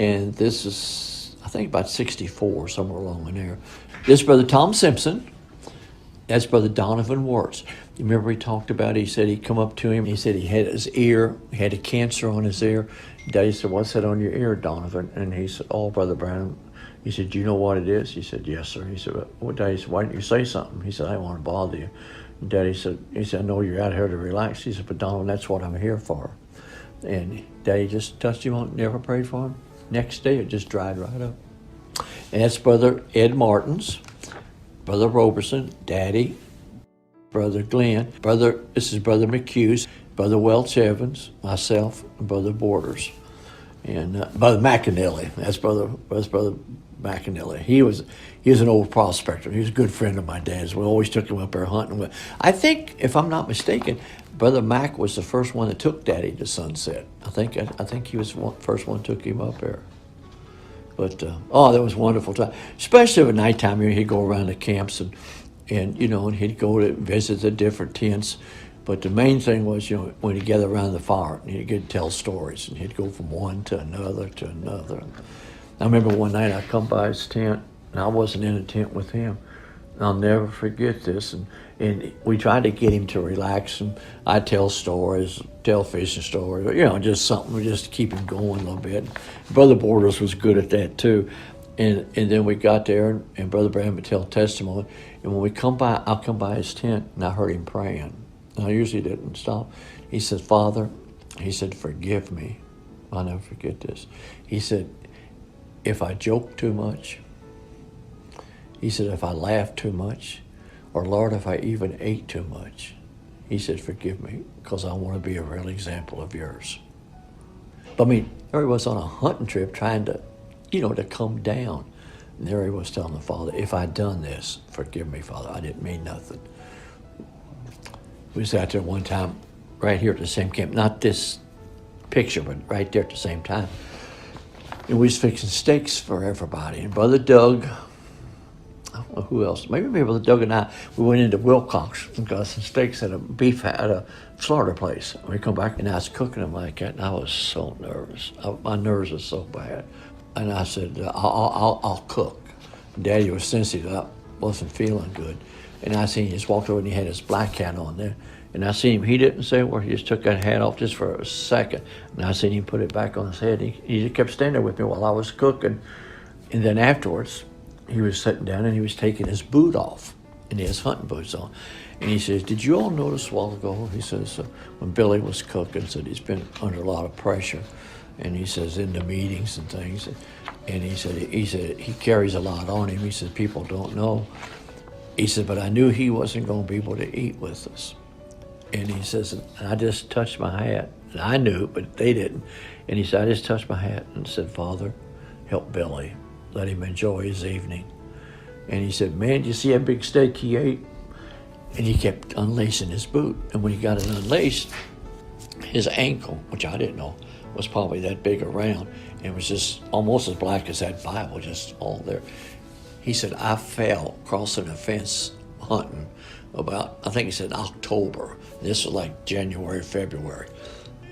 And this is, I think, about 64, somewhere along in there. This is Brother Tom Simpson. That's Brother Donovan Wirtz. You remember he talked about, he said he'd come up to him. He said he had his ear, he had a cancer on his ear. Daddy said, "What's that on your ear, Donovan?" And he said, "Oh, Brother Branham." He said, "Do you know what it is?" He said, "Yes, sir." He said, "Well, Daddy said, why didn't you say something?" He said, "I didn't want to bother you." And Daddy said, "I know you're out here to relax." He said, "But Donovan, that's what I'm here for." And Daddy just touched him on, never prayed for him. Next day, it just dried right up. And that's Brother Ed Martins, Brother Roberson, Daddy, Brother Glenn, this is Brother McHughes, Brother Welch Evans, myself, and Brother Borders. And Brother McAnally, that's Brother McAnally. He was an old prospector. He was a good friend of my dad's. We always took him up there hunting. I think, if I'm not mistaken, Brother Mac was the first one that took Daddy to Sunset. I think he was the first one that took him up there. But that was a wonderful time, especially at nighttime. He'd go around the camps and he'd go to visit the different tents. But the main thing was, when he'd gather around the fire, and he'd tell stories, and he'd go from one to another to another. I remember one night I come by his tent, and I wasn't in the tent with him. And I'll never forget this. And we tried to get him to relax, and I'd tell stories, tell fishing stories, just something just to keep him going a little bit. Brother Borders was good at that too. And then we got there, and Brother Branham would tell testimony. And when we come by, I'll come by his tent, and I heard him praying. And I usually didn't stop. He said, "Father," he said, "forgive me." I'll never forget this. He said, "If I joke too much," he said, "if I laugh too much, or Lord, if I even ate too much," he said, "forgive me, because I want to be a real example of yours." But there he was on a hunting trip trying to, to come down. And there he was telling the Father, "If I'd done this, forgive me, Father. I didn't mean nothing." We was out there one time, right here at the same camp. Not this picture, but right there at the same time. And we was fixing steaks for everybody. And Brother Doug, I don't know who else, maybe Brother Doug and I, we went into Wilcox and got some steaks at a slaughter place. And we come back, and I was cooking them like that, and I was so nervous. My nerves were so bad. And I said, I'll cook. Daddy was sensitive. I wasn't feeling good. And I seen he just walked over, and he had his black hat on there. And I seen him, he didn't say a word. He just took that hat off just for a second. And I seen him put it back on his head. He just kept standing there with me while I was cooking. And then afterwards, he was sitting down, and he was taking his boot off. And he has hunting boots on. And he says, "Did you all notice a while ago," he says, when Billy was cooking, said he's been under a lot of pressure. And he says, in the meetings and things. And he said he carries a lot on him. He said, people don't know. He said, but I knew he wasn't going to be able to eat with us. And he says, and I just touched my hat. And I knew, but they didn't. And he said, I just touched my hat and said, "Father, help Billy. Let him enjoy his evening." And he said, "Man, did you see that big steak he ate?" And he kept unlacing his boot. And when he got it unlaced, his ankle, which I didn't know, was probably that big around. And it was just almost as black as that Bible, just all there. He said, "I fell crossing a fence hunting about, I think he said October. This was like January, February.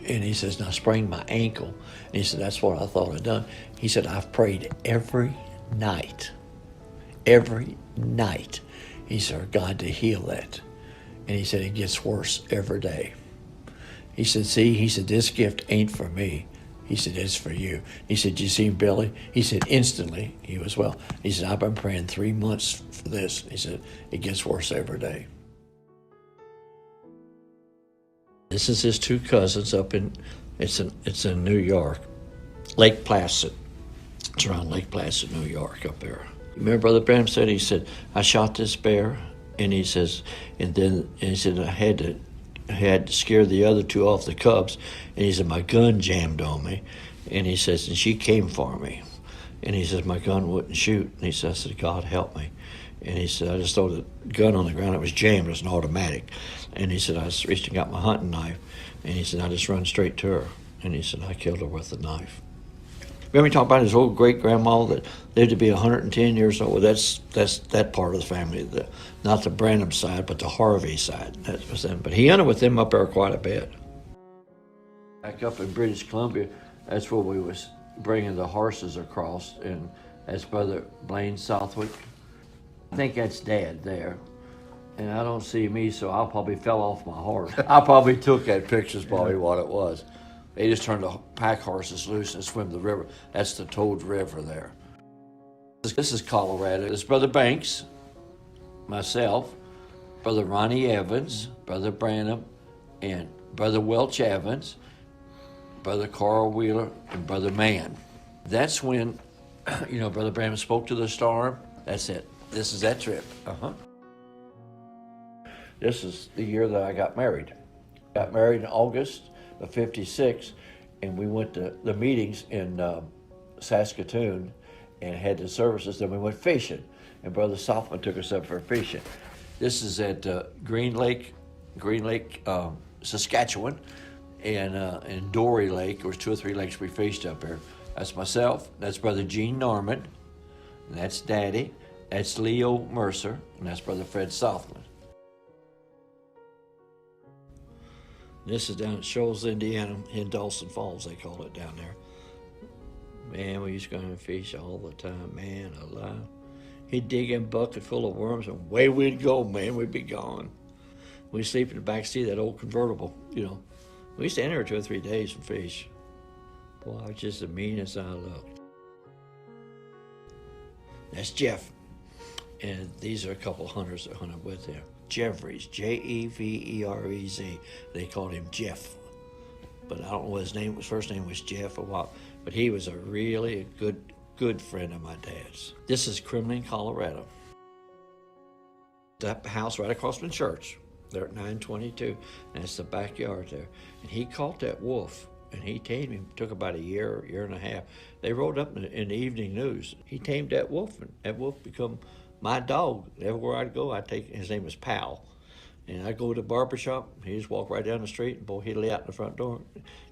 And he says, and I sprained my ankle." And he said, "That's what I thought I'd done." He said, "I've prayed every night. Every night." He said, "For God to heal that." And he said, "It gets worse every day." He said, "See," he said, "this gift ain't for me." He said, "It's for you." He said, "You see Billy?" He said, instantly he was well. He said, "I've been praying 3 months for this." He said, "It gets worse every day." This is his two cousins up in, it's in New York, Lake Placid. It's around Lake Placid, New York, up there. Remember Brother Branham said, he said, "I shot this bear," and he says, and he said, I had to scare the other two off the cubs. And he said, "My gun jammed on me." And he says, "And she came for me." And he says, "My gun wouldn't shoot." And he said, I said, "God help me." And he said, "I just threw the gun on the ground. It was jammed. It was an automatic." And he said, "I just reached and got my hunting knife." And he said, "I just run straight to her." And he said, "I killed her with the knife." Remember he talked about his old great-grandma that lived to be 110 years old? That's that part of the family, not the Branham side, but the Harvey side. That was them. But he hunted with them up there quite a bit. Back up in British Columbia, that's where we was bringing the horses across, and that's Brother Blaine Southwick. I think that's Dad there. And I don't see me, so I probably fell off my horse. I probably took that picture, is probably what it was. They just turned the pack horses loose and swim the river. That's the Toad River there. This is Colorado. It's Brother Banks, myself, Brother Ronnie Evans, Brother Branham, and Brother Welch Evans, Brother Carl Wheeler, and Brother Mann. That's when, Brother Branham spoke to the storm. That's it. This is that trip. This is the year that I got married. Got married in August of '56, and we went to the meetings in Saskatoon and had the services. Then we went fishing, and Brother Softman took us up for fishing. This is at Green Lake, Saskatchewan, and Dory Lake. There was 2 or 3 lakes we fished up there. That's myself. That's Brother Gene Norman. And that's Daddy. That's Leo Mercer, and that's Brother Fred Southland. This is down at Shoals, Indiana, in Dawson Falls, they call it down there. Man, we used to go and fish all the time, man alive. He'd dig in a bucket full of worms, and away we'd go, man, we'd be gone. We'd sleep in the back seat of that old convertible, We used to enter 2 or 3 days and fish. Boy, I was just the meanest I looked. That's Jeff. And these are a couple of hunters that hunted with him. Jeffries, Jeverez. They called him Jeff. But I don't know what his name was. First name was Jeff or what. But he was a really good friend of my dad's. This is Kremlin, Colorado. That house right across from the church. They're at 922. And it's the backyard there. And he caught that wolf. And he tamed him. It took about a year and a half. They wrote up in the evening news. He tamed that wolf, and that wolf become my dog. Everywhere I'd go, his name was Pal. And I'd go to the barber shop, he'd just walk right down the street, and boy, he'd lay out in the front door.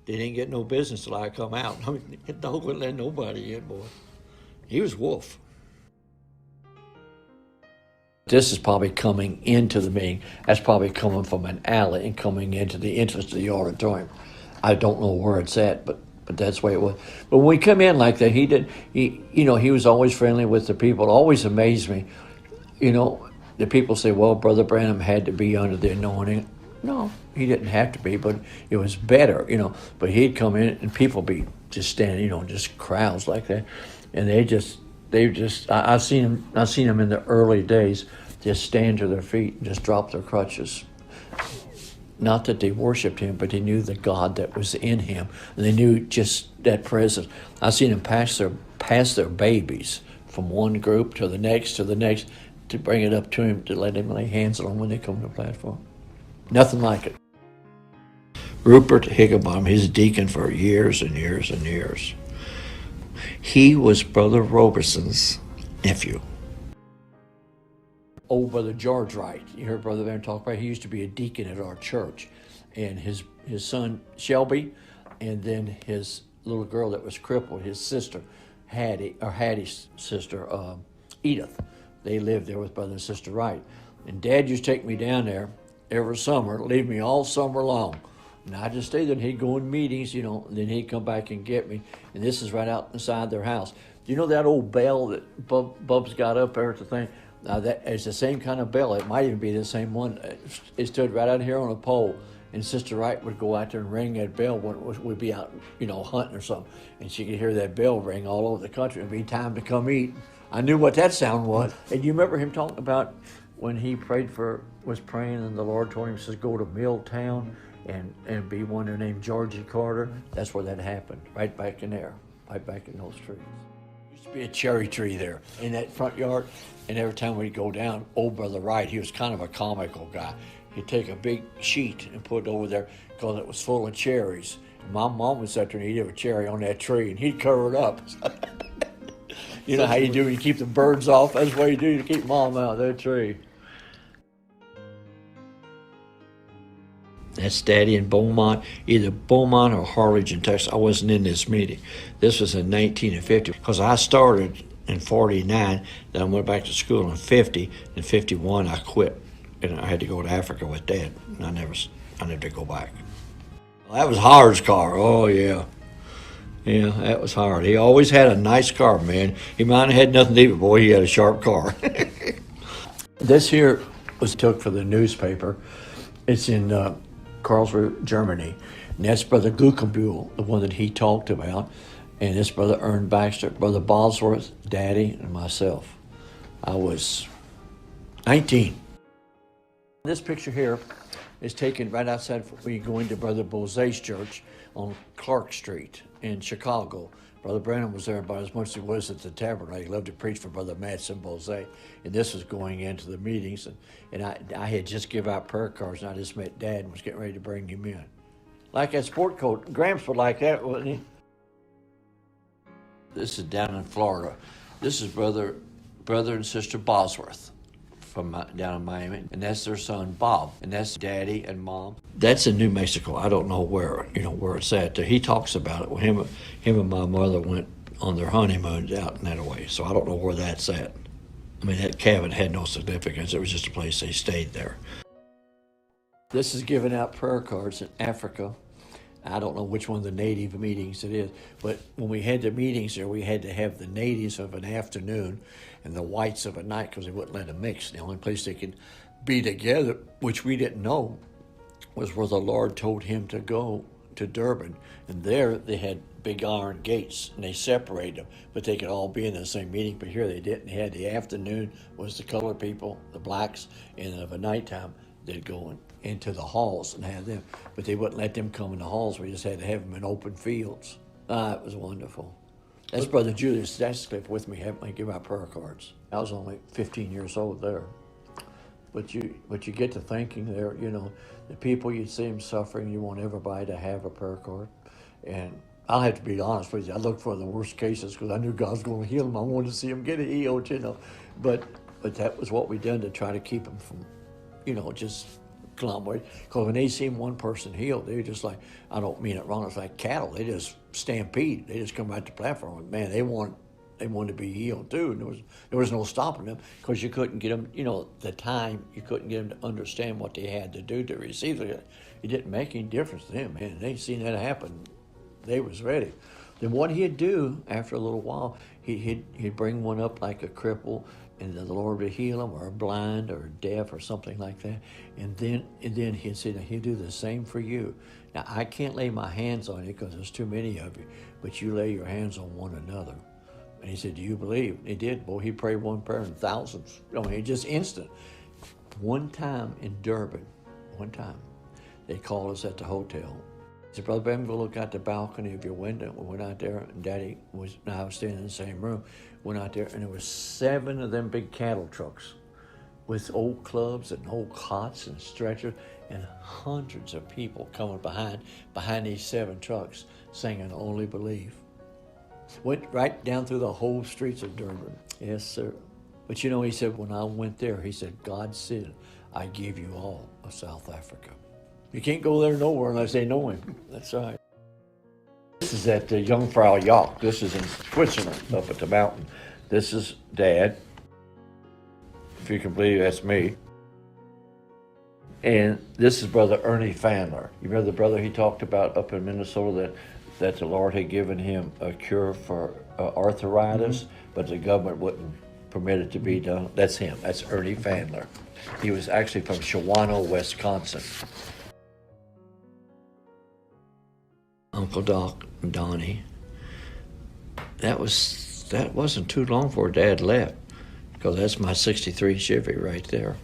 They didn't get no business till I come out. I mean, the dog wouldn't let nobody in, boy. He was wolf. This is probably coming into the meeting. That's probably coming from an alley and coming into the entrance to the auditorium. I don't know where it's at, but that's the way it was. But when we come in like that, he was always friendly with the people. It always amazed me. The people say, well, Brother Branham had to be under the anointing. No, he didn't have to be, but it was better, But he'd come in and people be just standing, just crowds like that. And I've seen them in the early days just stand to their feet and just drop their crutches. Not that they worshiped him, but they knew the God that was in him. And they knew just that presence. I've seen them pass their babies from one group to the next to bring it up to him, to let him lay hands on them when they come to the platform. Nothing like it. Rupert Higginbottom, he's a deacon for years and years and years. He was Brother Roberson's nephew. Old Brother George Wright, you heard Brother Van talk about. He used to be a deacon at our church, and his son Shelby, and then his little girl that was crippled, his sister Hattie's sister Edith. They lived there with Brother and Sister Wright, and Dad used to take me down there every summer, leave me all summer long, and I just stay there. And he'd go in meetings, and then he'd come back and get me. And this is right out inside their house. Do you know that old bell that Bub's got up there at the thing? That is the same kind of bell. It might even be the same one. It stood right out here on a pole, and Sister Wright would go out there and ring that bell when we'd be out, hunting or something, and she could hear that bell ring all over the country. It'd be time to come eat. I knew what that sound was. And you remember him talking about when he was praying, and the Lord told him, says, go to Milltown and be one there named Georgie Carter. That's where that happened, right back in there, right back in those trees. Used to be a cherry tree there in that front yard, and every time we'd go down, old Brother Wright, he was kind of a comical guy. He'd take a big sheet and put it over there because it was full of cherries. And my mom would sit there and he'd have a cherry on that tree, and he'd cover it up. You know how you do, you keep the birds off. That's what you do to keep Mom out of that tree. That's Daddy in Beaumont, either Beaumont or Harlingen, Texas. I wasn't in this meeting. This was in 1950, because I started in 49, then I went back to school in 50. In 51, I quit, and I had to go to Africa with Dad, and I never did go back. Well, that was Howard's car. Oh, yeah. Yeah, that was hard. He always had a nice car, man. He might have had nothing to eat, but boy, he had a sharp car. This here was took for the newspaper. It's in Karlsruhe, Germany. And that's Brother Guckenbuhl, the one that he talked about. And this Brother Ern Baxter, Brother Bosworth, Daddy, and myself. I was 19. This picture here is taken right outside when you go into Brother Boze's church on Clark Street in Chicago. Brother Branham was there about as much as he was at the tabernacle. He loved to preach for Brother Madsen Bose. And this was going into the meetings. And I had just given out prayer cards, and I just met Dad and was getting ready to bring him in. Like that sport coat. Gramps would like that, wouldn't he? This is down in Florida. This is Brother and Sister Bosworth from down in Miami, and that's their son Bob, and that's Daddy and Mom. That's in New Mexico. I don't know where it's at. He talks about it. Him and my mother went on their honeymoon out in that way, so I don't know where that's at. I mean, that cabin had no significance. It was just a place they stayed there. This is giving out prayer cards in Africa. I don't know which one of the native meetings it is, but when we had the meetings there, we had to have the natives of an afternoon and the whites of a night because they wouldn't let them mix. The only place they could be together, which we didn't know, was where the Lord told him to go to Durban. And there they had big iron gates, and they separated them, but they could all be in the same meeting. But here they didn't. They had the afternoon was the colored people, the blacks, and of a nighttime, they'd go into the halls and have them, but they wouldn't let them come in the halls. We just had to have them in open fields. It was wonderful. That's Brother Julius Stasscliffe with me, helping me give out prayer cards. I was only 15 years old there. But you get to thinking there, the people you see them suffering, you want everybody to have a prayer card. And I'll have to be honest with you, I looked for the worst cases because I knew God was going to heal them. I wanted to see them get healed, But that was what we done to try to keep them from, just conglomerate. Because when they see one person healed, they're just like, I don't mean it wrong, it's like cattle. They just stampede. They just come right to the platform. And man, they want to be healed too. And there was no stopping them because you couldn't get them, the time, you couldn't get them to understand what they had to do to receive it. It didn't make any difference to them, man. They seen that happen. They was ready. Then what he'd do after a little while, he'd bring one up like a cripple, and the Lord would heal him, or blind, or deaf, or something like that. And then he'd say, he'll do the same for you. Now, I can't lay my hands on you because there's too many of you, but you lay your hands on one another. And he said, do you believe? And he did. Boy, he prayed one prayer and thousands. Just instant. One time in Durban, they called us at the hotel. He said, Brother Branham, go look out the balcony of your window. We went out there, and Daddy and I was staying in the same room. Went out there, and there was 7 of them big cattle trucks with old clubs and old cots and stretchers, and hundreds of people coming behind these 7 trucks singing Only Believe. Went right down through the whole streets of Durban. Yes, sir. But he said, when I went there, he said, God said, I give you all of South Africa. You can't go there nowhere unless they know him. That's right. This is at the Jungfrau Joch. This is in Switzerland, up at the mountain. This is Dad. If you can believe, that's me. And this is Brother Ernie Fandler. You remember the brother he talked about up in Minnesota that the Lord had given him a cure for arthritis, but the government wouldn't permit it to be done? That's him. That's Ernie Fandler. He was actually from Shawano, Wisconsin. Uncle Doc and Donnie. That wasn't too long before Dad left, because that's my '63 Chevy right there.